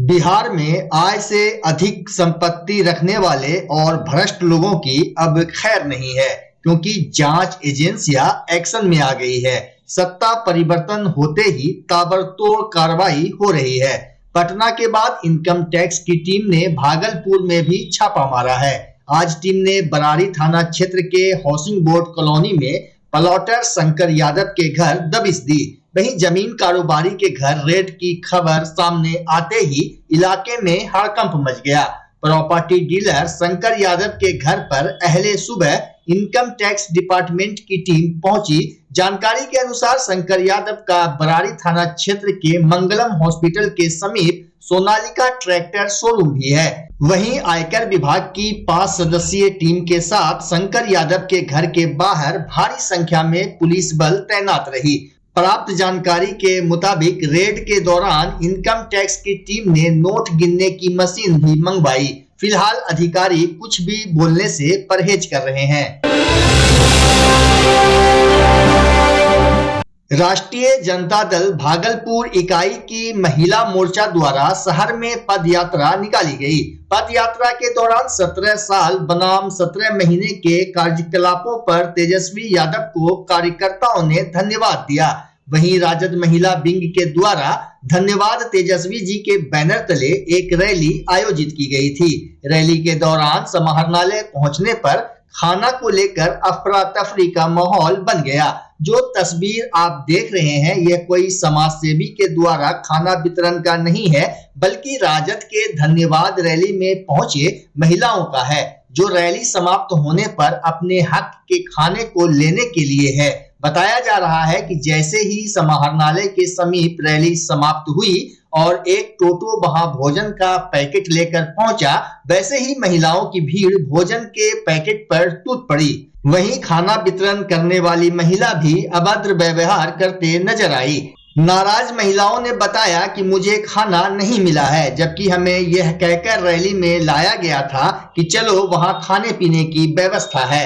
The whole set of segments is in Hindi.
बिहार में आय से अधिक संपत्ति रखने वाले और भ्रष्ट लोगों की अब खैर नहीं है, क्योंकि जांच एजेंसियां एक्शन में आ गई है। सत्ता परिवर्तन होते ही ताबड़तोड़ कार्रवाई हो रही है। पटना के बाद इनकम टैक्स की टीम ने भागलपुर में भी छापा मारा है। आज टीम ने बरारी थाना क्षेत्र के हाउसिंग बोर्ड कॉलोनी में प्लॉटर शंकर यादव के घर दबिश दी। वहीं जमीन कारोबारी के घर रेड की खबर सामने आते ही इलाके में हड़कंप मच गया। प्रॉपर्टी डीलर शंकर यादव के घर पर अहले सुबह इनकम टैक्स डिपार्टमेंट की टीम पहुंची। जानकारी के अनुसार शंकर यादव का बरारी थाना क्षेत्र के मंगलम हॉस्पिटल के समीप सोनालिका ट्रैक्टर शोरूम भी है। वहीं आयकर विभाग की 5 सदस्यीय टीम के साथ शंकर यादव के घर के बाहर भारी संख्या में पुलिस बल तैनात रही। प्राप्त जानकारी के मुताबिक रेड के दौरान इनकम टैक्स की टीम ने नोट गिनने की मशीन भी मंगवाई। फिलहाल अधिकारी कुछ भी बोलने से परहेज कर रहे हैं। राष्ट्रीय जनता दल भागलपुर इकाई की महिला मोर्चा द्वारा शहर में पद यात्रा निकाली गई। पद यात्रा के दौरान 17 साल बनाम 17 महीने के कार्यकलापों पर तेजस्वी यादव को कार्यकर्ताओं ने धन्यवाद दिया। वहीं राजद महिला विंग के द्वारा धन्यवाद तेजस्वी जी के बैनर तले एक रैली आयोजित की गई थी। रैली के दौरान समाहरणालय पहुंचने पर खाना को लेकर अफरा तफरी का माहौल बन गया। जो तस्वीर आप देख रहे हैं यह कोई समाज सेवी के द्वारा खाना वितरण का नहीं है, बल्कि राजद के धन्यवाद रैली में पहुंचे महिलाओं का है, जो रैली समाप्त होने पर अपने हक के खाने को लेने के लिए है। बताया जा रहा है कि जैसे ही समाहरणालय के समीप रैली समाप्त हुई और एक टोटो वहां भोजन का पैकेट लेकर पहुंचा, वैसे ही महिलाओं की भीड़ भोजन के पैकेट पर टूट पड़ी। वहीं खाना वितरण करने वाली महिला भी अभद्र व्यवहार करते नजर आई। नाराज महिलाओं ने बताया कि मुझे खाना नहीं मिला है, जबकि हमें यह कहकर रैली में लाया गया था कि चलो वहां खाने पीने की व्यवस्था है।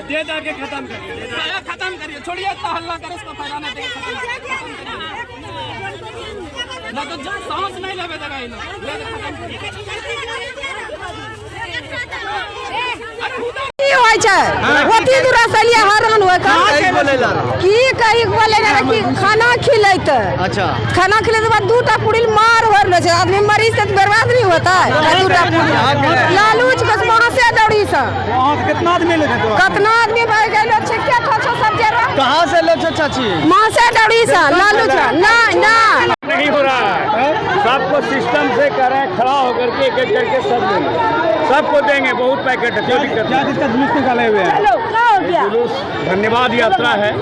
दे जाके खत्म करिए, छोड़िए तो हल्ला करे, इसको फैलाने देंगे, ना तो सांस नहीं लेवे देगा ये खाना खिलेते। अच्छा, खाना खिलेते बाद 2टा पूरी मार हो रहे, आदमी मरीज से बर्बाद नहीं होता है। 2टा पूरी लालूच के वहां से दौड़ी से कितना आदमी भाई गए लोग क्या सब जगह कहां से लोग चाची वहां से दौड़ी से लालूच ना नहीं हो रहा है। सबको सिस्टम से करें, खड़ा होकर के एक एक करके सब देंगे, सबको देंगे। बहुत पैकेट है, कोई दिक्कत क्या जिसका जुलूस निकाले हुए हैं। जुलूस धन्यवाद यात्रा है।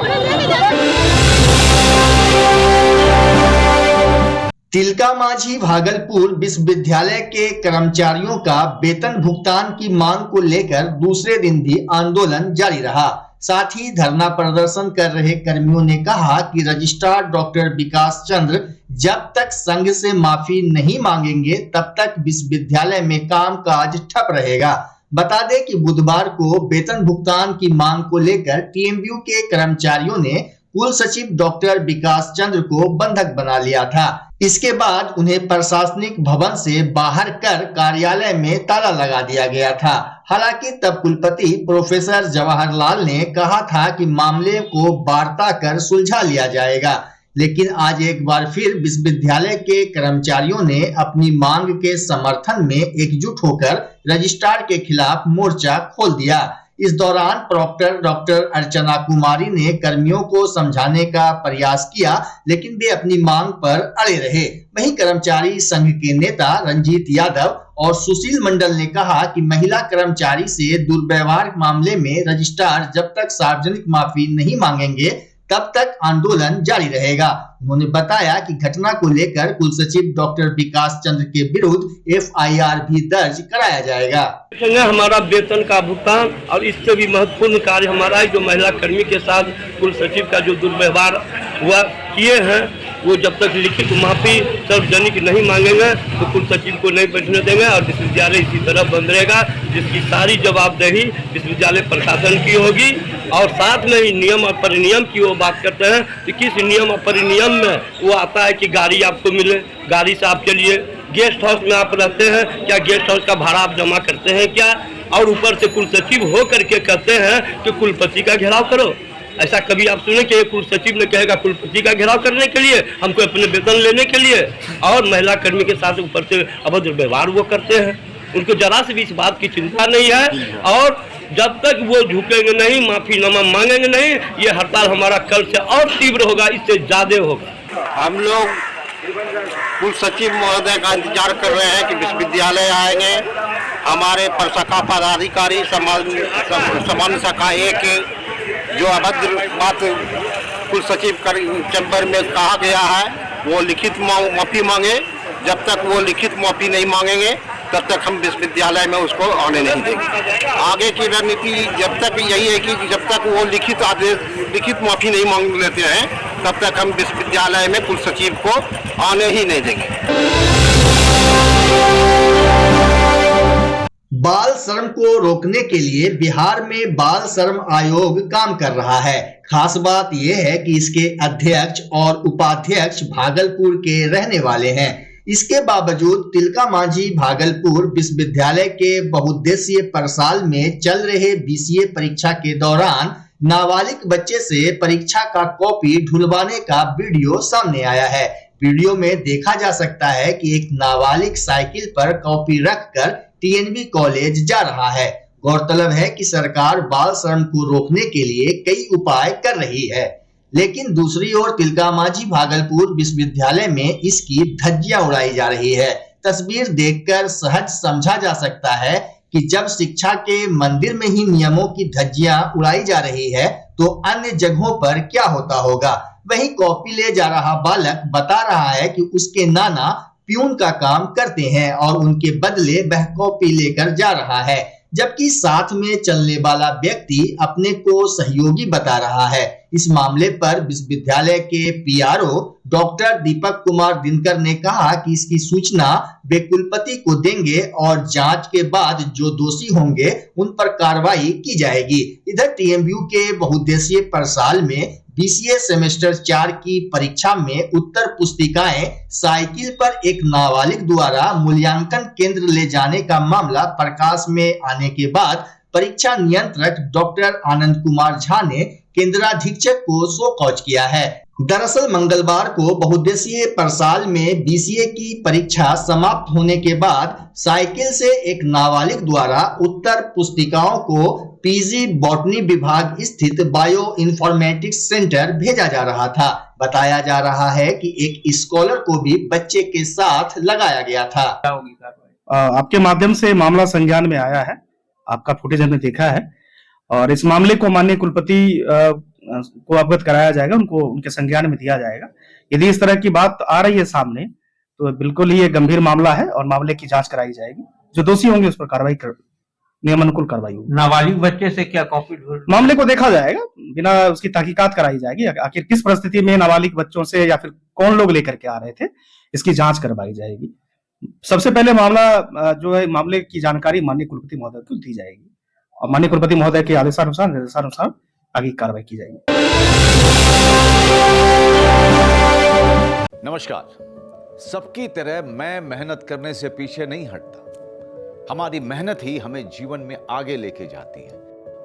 तिलका मांझी भागलपुर विश्वविद्यालय के कर्मचारियों का वेतन भुगतान की मांग को लेकर दूसरे दिन भी आंदोलन जारी रहा। साथ ही धरना प्रदर्शन कर रहे कर्मियों ने कहा कि रजिस्ट्रार डॉक्टर विकास चंद्र जब तक संघ से माफी नहीं मांगेंगे तब तक विश्वविद्यालय में कामकाज ठप रहेगा। बता दें कि बुधवार को वेतन भुगतान की मांग को लेकर टीएमयू के कर्मचारियों ने कुल सचिव डॉक्टर विकास चंद्र को बंधक बना लिया था। इसके बाद उन्हें प्रशासनिक भवन से बाहर कर कार्यालय में ताला लगा दिया गया था। हालांकि तब कुलपति प्रोफेसर जवाहरलाल ने कहा था कि मामले को वार्ता कर सुलझा लिया जाएगा। लेकिन आज एक बार फिर विश्वविद्यालय के कर्मचारियों ने अपनी मांग के समर्थन में एकजुट होकर रजिस्ट्रार के खिलाफ मोर्चा खोल दिया। इस दौरान प्रॉक्टर डॉक्टर अर्चना कुमारी ने कर्मियों को समझाने का प्रयास किया, लेकिन वे अपनी मांग पर अड़े रहे। वहीं कर्मचारी संघ के नेता रंजीत यादव और सुशील मंडल ने कहा कि महिला कर्मचारी से दुर्व्यवहार मामले में रजिस्ट्रार जब तक सार्वजनिक माफी नहीं मांगेंगे तब तक आंदोलन जारी रहेगा। उन्होंने बताया कि घटना को लेकर कुलसचिव डॉक्टर विकास चंद्र के विरुद्ध FIR भी दर्ज कराया जाएगा। हमारा वेतन का भुगतान और इससे भी महत्वपूर्ण कार्य हमारा है, जो महिला कर्मी के साथ कुलसचिव का जो दुर्व्यवहार हुआ किए हैं, वो जब तक लिखित माफी सार्वजनिक नहीं मांगेंगे तो कुलसचिव को नहीं बैठने देंगे और विश्वविद्यालय इसी तरह बंद रहेगा, जिसकी सारी जवाबदेही विश्वविद्यालय प्रशासन की होगी। और साथ में ही नियम और परिनियम की वो बात करते हैं कि किस नियम और परिनियम में वो आता है कि गाड़ी आपको मिले, गाड़ी से आप चलिए, गेस्ट हाउस में आप रहते हैं क्या, गेस्ट हाउस का भाड़ा आप जमा करते हैं क्या, और ऊपर से कुलसचिव हो करके कहते हैं कि कुलपति का घेराव करो। ऐसा कभी आप सुने कि कुलसचिव ने कहेगा कुलपति का घेराव करने के लिए, हमको अपने वेतन लेने के लिए, और महिला कर्मी के साथ ऊपर से अभद्र व्यवहार वो करते हैं। उनको जरा से भी इस बात की चिंता नहीं है, और जब तक वो झुकेंगे नहीं, माफीनामा मांगेंगे नहीं, ये हड़ताल हमारा कल से और तीव्र होगा, इससे ज्यादा होगा। हम लोग कुलसचिव महोदय का इंतजार कर रहे हैं कि विश्वविद्यालय आएंगे। हमारे प्रशाखा पदाधिकारी सामान्य शाखा 1 जो अभद्र बात कुलसचिव चैम्बर में कहा गया है, वो लिखित माफी मांगे। जब तक वो लिखित माफी नहीं मांगेंगे तब तक हम विश्वविद्यालय में उसको आने नहीं देंगे। आगे की रणनीति जब तक यही है कि जब तक वो लिखित माफी नहीं मांग लेते हैं तब तक हम विश्वविद्यालय में कुलसचिव को आने ही नहीं देंगे। बाल श्रम को रोकने के लिए बिहार में बाल श्रम आयोग काम कर रहा है। खास बात यह है कि इसके अध्यक्ष और उपाध्यक्ष भागलपुर के रहने वाले हैं। इसके बावजूद तिलका मांझी भागलपुर विश्वविद्यालय के बहुउद्देशीय परसाल में चल रहे BCA परीक्षा के दौरान नाबालिग बच्चे से परीक्षा का कॉपी ढुलवाने का वीडियो सामने आया है। वीडियो में देखा जा सकता है कि एक नाबालिग साइकिल पर कॉपी रखकर TNB कॉलेज जा रहा है। गौरतलब है कि सरकार बाल श्रम को रोकने के लिए कई उपाय कर रही है, लेकिन दूसरी ओर तिलका मांझी भागलपुर विश्वविद्यालय में इसकी धज्जियां उड़ाई जा रही है। तस्वीर देखकर सहज समझा जा सकता है कि जब शिक्षा के मंदिर में ही नियमों की धज्जियां उड़ाई जा रही है तो अन्य जगहों पर क्या होता होगा। वहीं कॉपी ले जा रहा बालक बता रहा है कि उसके नाना प्यून का काम करते हैं और उनके बदले वह कॉपी लेकर जा रहा है, जबकि साथ में चलने वाला व्यक्ति अपने को सहयोगी बता रहा है। इस मामले पर विश्वविद्यालय के PRO डॉक्टर दीपक कुमार दिनकर ने कहा कि इसकी सूचना वे कुलपति को देंगे और जांच के बाद जो दोषी होंगे उन पर कार्रवाई की जाएगी। इधर TMU के बहुउद्देशीय परसाल में BCA सेमेस्टर 4 की परीक्षा में उत्तर पुस्तिकाएं साइकिल पर एक नाबालिग द्वारा मूल्यांकन केंद्र ले जाने का मामला प्रकाश में आने के बाद परीक्षा नियंत्रक डॉक्टर आनंद कुमार झा ने केंद्राधीक्षक को शो कॉज किया है। दरअसल मंगलवार को बहुउद्देशीय परसाल में BCA की परीक्षा समाप्त होने के बाद साइकिल से एक नाबालिग द्वारा उत्तर पुस्तिकाओं को PG बॉटनी विभाग स्थित बायो इन्फॉर्मेटिक्स सेंटर भेजा जा रहा था। बताया जा रहा है कि एक स्कॉलर को भी बच्चे के साथ लगाया गया था। आपके माध्यम से मामला संज्ञान में आया है, आपका फुटेज हमने देखा है और इस मामले को माननीय कुलपति को अवगत कराया जाएगा, उनको उनके संज्ञान में दिया जाएगा। यदि इस तरह की बात आ रही है सामने तो बिल्कुल ही ये गंभीर मामला है और मामले की जांच कराई जाएगी। जो दोषी होंगे उस पर कार्रवाई नियमानुकूल कार्रवाई होगी। नाबालिग बच्चे से क्या कॉपी मामले को देखा जाएगा, बिना उसकी तहकीकात कराई जाएगी। आखिर किस परिस्थिति में नाबालिग बच्चों से या फिर कौन लोग लेकर के आ रहे थे, इसकी जांच करवाई जाएगी। सबसे पहले मामला जो है, मामले की जानकारी माननीय कुलपति महोदय को दी जाएगी और माननीय कुलपति महोदय के निर्देशानुसार आगे कार्रवाई की जाएगी। नमस्कार। सबकी तरह मैं मेहनत करने से पीछे नहीं हटता। हमारी मेहनत ही हमें जीवन में आगे लेके जाती है।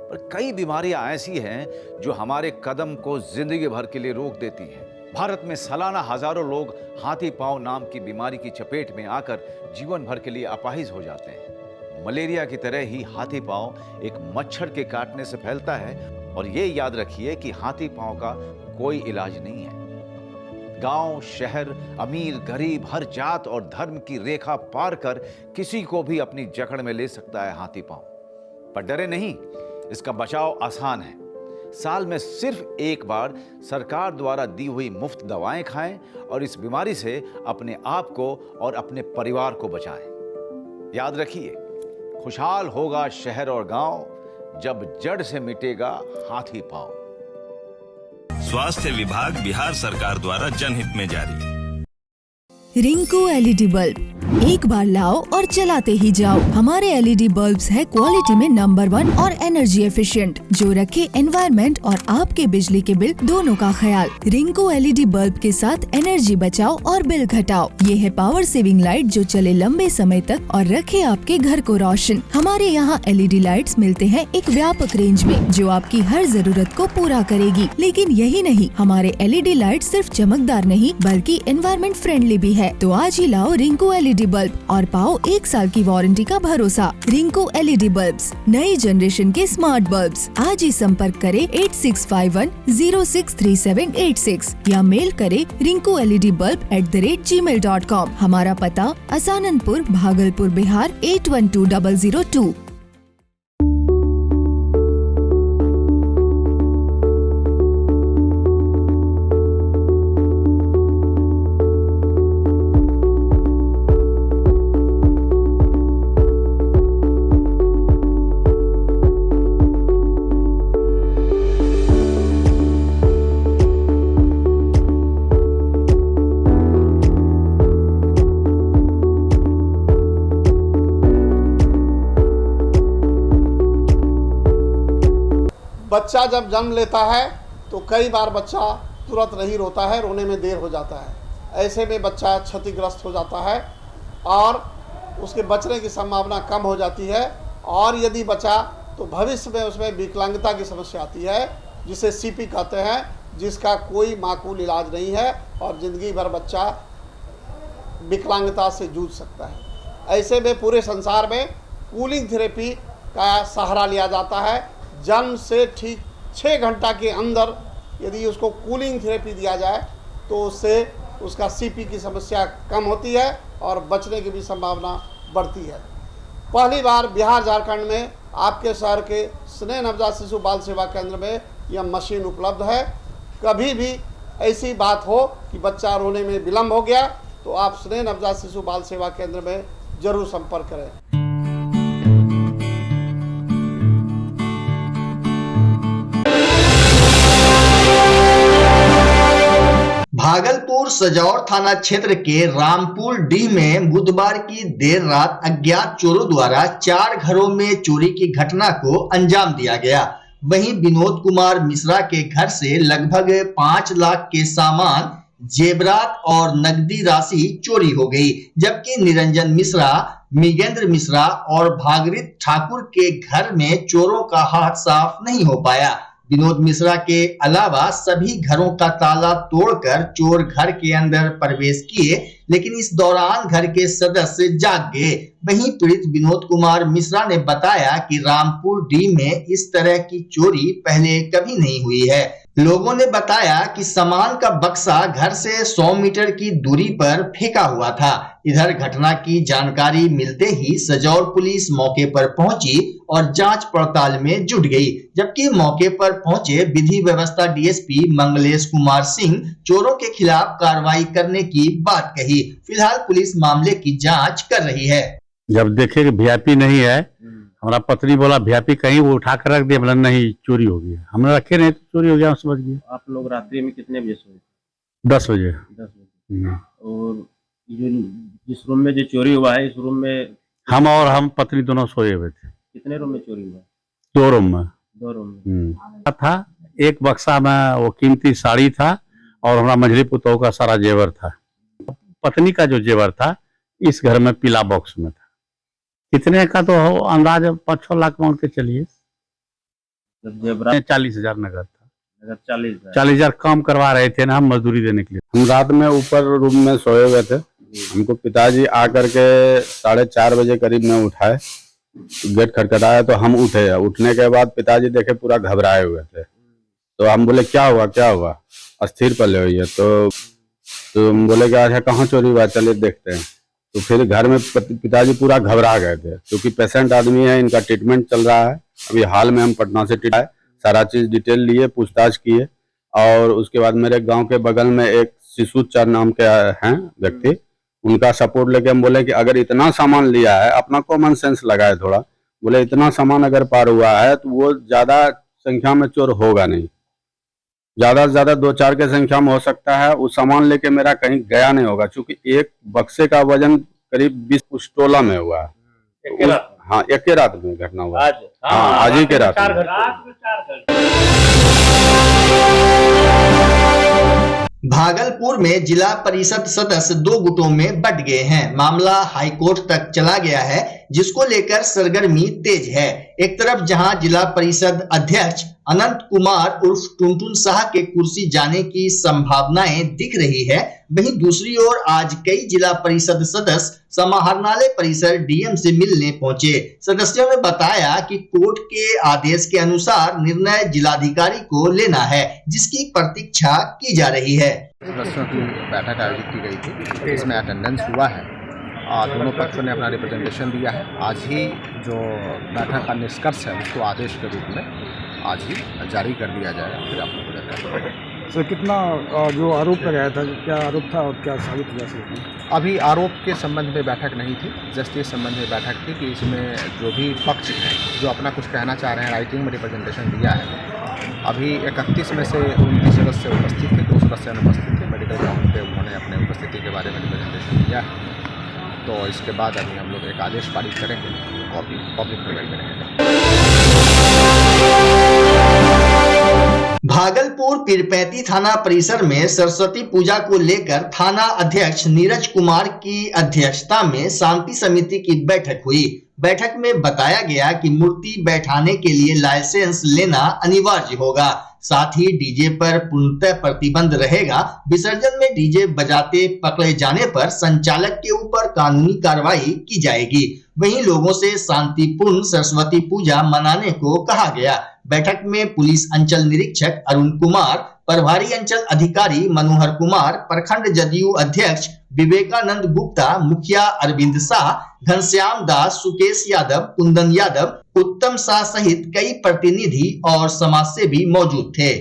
पर कई बीमारियां ऐसी हैं जो हमारे कदम को जिंदगी भर के लिए रोक देती हैं। भारत में सालाना हजारों लोग हाथी पांव नाम की बीमारी की चपेट में आकर जीवन भर के लिए अपाहिज हो जाते हैं। मलेरिया की तरह ही हाथी पांव एक मच्छर के काटने से फैलता है और ये याद रखिए कि हाथी पांव का कोई इलाज नहीं है। गांव, शहर, अमीर, गरीब, हर जात और धर्म की रेखा पार कर किसी को भी अपनी जकड़ में ले सकता है हाथी पांव। पर डरे नहीं, इसका बचाव आसान है। साल में सिर्फ एक बार सरकार द्वारा दी हुई मुफ्त दवाएं खाएं और इस बीमारी से अपने आप को और अपने परिवार को बचाएं। याद रखिए, खुशहाल होगा शहर और गांव जब जड़ से मिटेगा हाथी पांव। स्वास्थ्य विभाग बिहार सरकार द्वारा जनहित में जारी। रिंकू एलईडी बल्ब एक बार लाओ और चलाते ही जाओ। हमारे एलईडी बल्ब्स है क्वालिटी में नंबर 1 और एनर्जी एफिशिएंट, जो रखे एनवायरनमेंट और आपके बिजली के बिल दोनों का ख्याल। रिंकू एलईडी बल्ब के साथ एनर्जी बचाओ और बिल घटाओ। ये है पावर सेविंग लाइट जो चले लंबे समय तक और रखे आपके घर को रोशन। हमारे यहाँ एलईडी लाइट्स मिलते हैं एक व्यापक रेंज में जो आपकी हर जरूरत को पूरा करेगी। लेकिन यही नहीं, हमारे एलईडी लाइट सिर्फ चमकदार नहीं बल्कि एनवायरनमेंट फ्रेंडली भी है। तो आज ही लाओ रिंकू एलईडी बल्ब और पाओ 1 साल की वारंटी का भरोसा। रिंकू एलईडी बल्ब्स, नई जनरेशन के स्मार्ट बल्ब्स। आज ही संपर्क करें 8651063786 या मेल करें rinkooledbulb@gmail.com। हमारा पता असाननपुर, भागलपुर, बिहार 812002। बच्चा जब जन्म लेता है तो कई बार बच्चा तुरंत नहीं रोता है, रोने में देर हो जाता है। ऐसे में बच्चा क्षतिग्रस्त हो जाता है और उसके बचने की संभावना कम हो जाती है। और यदि बचा तो भविष्य में उसमें विकलांगता की समस्या आती है, जिसे सीपी कहते हैं, जिसका कोई माकूल इलाज नहीं है और ज़िंदगी भर बच्चा विकलांगता से जूझ सकता है। ऐसे में पूरे संसार में कूलिंग थेरेपी का सहारा लिया जाता है। जन्म से ठीक 6 घंटा के अंदर यदि उसको कूलिंग थेरेपी दिया जाए तो उससे उसका सीपी की समस्या कम होती है और बचने की भी संभावना बढ़ती है। पहली बार बिहार झारखंड में आपके शहर के स्नेह नवजात शिशु बाल सेवा केंद्र में यह मशीन उपलब्ध है। कभी भी ऐसी बात हो कि बच्चा रोने में विलम्ब हो गया तो आप स्नेह नवजात शिशु बाल सेवा केंद्र में जरूर संपर्क करें। भागलपुर सजौर थाना क्षेत्र के रामपुर डी में बुधवार की देर रात अज्ञात चोरों द्वारा 4 घरों में चोरी की घटना को अंजाम दिया गया। वहीं विनोद कुमार मिश्रा के घर से लगभग 5 लाख के सामान, जेवरात और नकदी राशि चोरी हो गई, जबकि निरंजन मिश्रा, मिगेंद्र मिश्रा और भागीरथ ठाकुर के घर में चोरों का हाथ साफ नहीं हो पाया। विनोद मिश्रा के अलावा सभी घरों का ताला तोड़कर चोर घर के अंदर प्रवेश किए, लेकिन इस दौरान घर के सदस्य जाग गए। वहीं पीड़ित विनोद कुमार मिश्रा ने बताया कि रामपुर डी में इस तरह की चोरी पहले कभी नहीं हुई है। लोगों ने बताया कि सामान का बक्सा घर से 100 मीटर की दूरी पर फेंका हुआ था। इधर घटना की जानकारी मिलते ही सजौर पुलिस मौके पर पहुंची और जांच पड़ताल में जुट गई, जबकि मौके पर पहुंचे विधि व्यवस्था डीएसपी मंगलेश कुमार सिंह चोरों के खिलाफ कार्रवाई करने की बात कही। फिलहाल पुलिस मामले की जांच कर रही है। जब देखे कि वीआईपी नहीं है, हमारा पत्नी बोला वीआईपी कहीं, वो उठा कर रख दिया, बोला नहीं चोरी हो गया। हमने रखे नहीं तो चोरी हो गया, समझ गया। आप लोग रात्रि में कितने बजे सोए? 10 बजे। 10 बजे। और जो जिस रूम में जो चोरी हुआ है, इस रूम में हम पत्नी दोनों सोए हुए थे। कितने रूम में चोरी हुआ? 2 रूम में। 2 रूम में था। एक बक्सा में वो कीमती साड़ी था और हमारा मंझली पुतों का सारा जेवर था। पत्नी का जो जेवर था इस घर में पीला बॉक्स में था। कितने का तो अंदाज 5-6 लाख मांग के चलिए। 40,000 नगद था। 40,000 काम करवा रहे थे ना हम मजदूरी देने के लिए। हम रात में ऊपर रूम में सोए हुए थे, हमको पिताजी आकर के 4:30 बजे करीब में उठाए, गेट खटखटाया तो हम उठे। उठने के बाद पिताजी देखे पूरा घबराए हुए थे, तो हम बोले क्या हुआ, अस्थिर पले हुई है। तो हम बोले कि अच्छा कहाँ चोरी हुआ, चलिए देखते हैं। तो फिर घर में पिताजी पूरा घबरा गए थे, क्योंकि पेशेंट आदमी है, इनका ट्रीटमेंट चल रहा है। अभी हाल में हम पटना से सारा चीज डिटेल लिए, पूछताछ किए, और उसके बाद मेरे गांव के बगल में एक शिशुचर नाम के हैं व्यक्ति, उनका सपोर्ट लेके हम बोले कि अगर इतना सामान लिया है, अपना कॉमन सेंस लगाए थोड़ा, बोले इतना सामान अगर पार हुआ है तो वो ज्यादा संख्या में चोर होगा नहीं, ज्यादा से ज्यादा 2-4 के संख्या में हो सकता है। उस सामान लेके मेरा कहीं गया नहीं होगा, क्योंकि एक बक्से का वजन करीब 20 तोला में हुआ है। हाँ, एक ही रात में घटना हुआ। आज ही के रात भागलपुर में जिला परिषद सदस्य 2 गुटों में बंट गए हैं। मामला हाईकोर्ट तक चला गया है, जिसको लेकर सरगर्मी तेज है। एक तरफ जहां जिला परिषद अध्यक्ष अनंत कुमार उर्फ टुनटुन शाह के कुर्सी जाने की संभावनाएं दिख रही है, वहीं दूसरी ओर आज कई जिला परिषद सदस्य समाहरणालय परिसर डीएम से मिलने पहुंचे। सदस्यों ने बताया कि कोर्ट के आदेश के अनुसार निर्णय जिलाधिकारी को लेना है, जिसकी प्रतीक्षा की जा रही है। सदस्यों की बैठक आयोजित की गई थी, इसमें अटेंडेंस हुआ है और दोनों पक्षों ने अपना रिप्रेजेंटेशन दिया है। आज ही जो बैठक का निष्कर्ष है उसको आदेश के रूप में आज ही जारी कर दिया जाएगा, फिर आप लोग सर कितना जो आरोप लगाया था, क्या आरोप था और क्या साबित हुआ सर? अभी आरोप के संबंध में बैठक नहीं थी, जस्ट इस संबंध में बैठक थी कि इसमें जो भी पक्ष है जो अपना कुछ कहना चाह रहे हैं, राइटिंग में रिप्रेजेंटेशन दिया है। अभी 31 में से 29 सदस्य उपस्थित थे, 2 सदस्य अनुपस्थित थे। मेडिकल ग्राउंड पे उन्होंने अपने उपस्थिति के बारे में रिप्रेजेंटेशन दिया है। तो इसके बाद अभी हम लोग एक आदेश पारित करेंगे, कॉपी पब्लिक प्रोवाइड करेंगे। भागलपुर पीरपैंती थाना परिसर में सरस्वती पूजा को लेकर थाना अध्यक्ष नीरज कुमार की अध्यक्षता में शांति समिति की बैठक हुई। बैठक में बताया गया कि मूर्ति बैठाने के लिए लाइसेंस लेना अनिवार्य होगा, साथ ही डीजे पर पूर्णतः प्रतिबंध रहेगा। विसर्जन में डीजे बजाते पकड़े जाने पर संचालक के ऊपर कानूनी कार्रवाई की जाएगी। वहीं लोगों से शांतिपूर्ण सरस्वती पूजा मनाने को कहा गया। बैठक में पुलिस अंचल निरीक्षक अरुण कुमार, प्रभारी अंचल अधिकारी मनोहर कुमार, प्रखंड जदयू अध्यक्ष विवेकानंद गुप्ता, मुखिया अरविंद शाह, घनश्याम दास, सुकेश यादव, कुंदन यादव, उत्तम शाह सहित कई प्रतिनिधि और समाजसेवी मौजूद थे।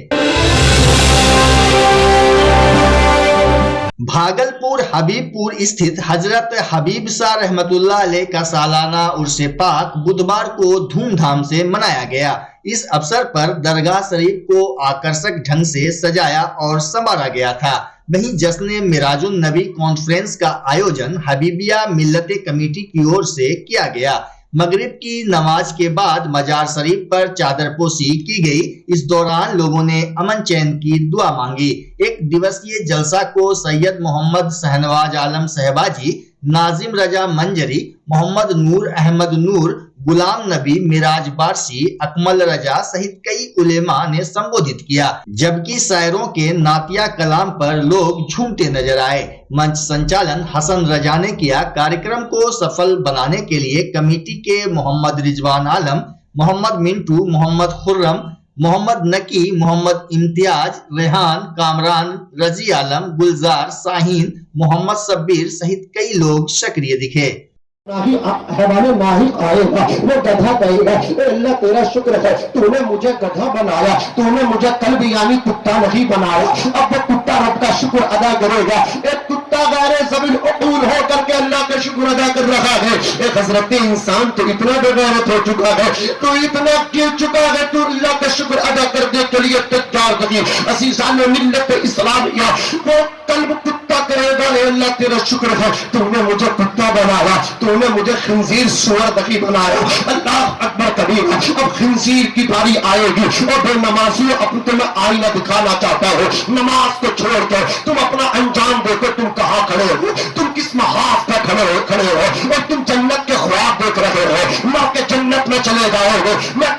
भागलपुर हबीबपुर स्थित हजरत हबीब शाह रहमतुल्लाह अलैह का सालाना उर्से पाक बुधवार को धूमधाम से मनाया गया। इस अवसर पर दरगाह शरीफ को आकर्षक ढंग से सजाया और संवारा गया था। वहीं जश्न मिराजुन नबी कॉन्फ्रेंस का आयोजन हबीबिया मिल्लते कमेटी की ओर से किया गया। मगरिब की नमाज के बाद मजार शरीफ पर चादर पोशी की गई। इस दौरान लोगों ने अमन चैन की दुआ मांगी। एक दिवसीय जलसा को सैयद मोहम्मद शहनवाज आलम सहबाजी, नाजिम रजा मंजरी, मोहम्मद नूर अहमद नूर, गुलाम नबी, मिराज बारसी, अकमल रजा सहित कई उलेमा ने संबोधित किया, जबकि शायरों के नातिया कलाम पर लोग झूमते नजर आए। मंच संचालन हसन रजा ने किया। कार्यक्रम को सफल बनाने के लिए कमेटी के मोहम्मद रिजवान आलम, मोहम्मद मिंटू, मोहम्मद खुर्रम, मोहम्मद नकी, मोहम्मद इम्तियाज, रेहान, कामरान, रजी आलम, गुलजार, शाहीन, मोहम्मद शब्बीर सहित कई लोग सक्रिय दिखे। हमारे नाहिक आएगा, वो गधा कहेगा, अल्लाह तेरा शुक्र है, तूने मुझे गधा बनाया, तूने मुझे कल भी यानी कुत्ता नहीं बनाया। अब वो कुत्ता रब का शुक्र अदा करेगा। एक कुत्ता गैरे ज़मीन उकूल हो करके अल्लाह का शुक्र अदा कर रहा है। एक हजरत इंसान तो इतना बेगैरत हो चुका है, तो इतना गिर चुका है, तो अल्लाह का शुक्र अदा करने के लिए तैयार नहीं। अज़ीज़ान मिल्लत इस्लामिया, वो कल्ब कुत्ता कहेगा, अल्लाह तेरा शुक्र है, तूने मुझे कुत्ता बनाया, तूने मुझे खिंजीर सुअर नहीं बनाया। अल्लाह अकबर कबीर। अब खिंजीर की बारी आएगी और बेनमाजियों अब तुम्हें आईना दिखाना चाहता हो। नमाज को छोड़कर तुम अपना अंजाम देखो, तुम कहाँ खड़े हो, तुम किस महाज पर खड़े हो और तुम जन्नत के ख्वाब देख रहे हो। मर के जन्नत में चले जाओगे। मैं